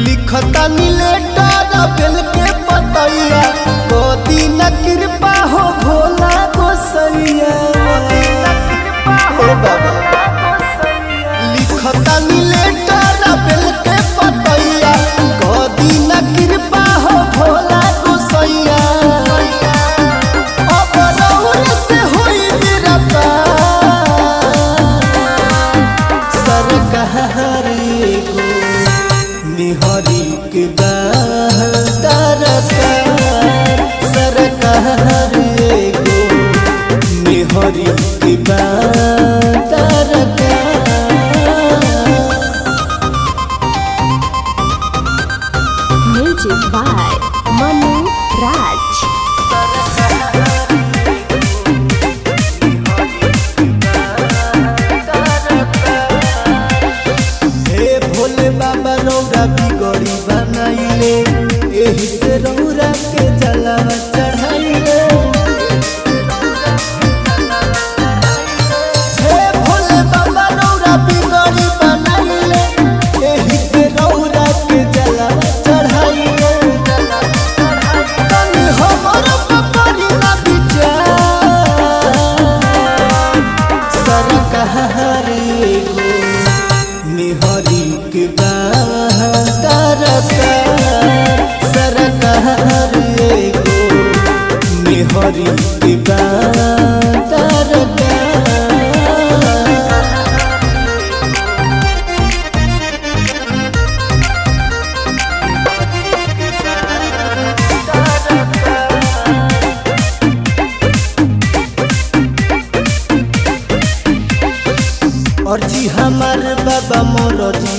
लिखतानी letter बेल के पतैया गोदी न कृपा हो भोला गोसैया लिखतानी लेटर बेल के पतैया गोदी न कृपा हो भोला गोसैया अब रउर से होई मेरा सरकार गो निहरी के दरकार सरकार गो निहरी के दरकार। Music by Manu Raj। हे भोले बाबा रौरा बिगड़ी बनाइले एही से रौरा के जलावा चढ़ाइले। हे भोले बाबा रौरा बिगड़ी बनाइले एही से रौरा के जलावा चढ़ाइले। तनी हमर पकड़ी ना विचार सरकार गो निहरी के दरकार सरकार गो निहरी के दरकार। और जी हमार बाबा मोर जी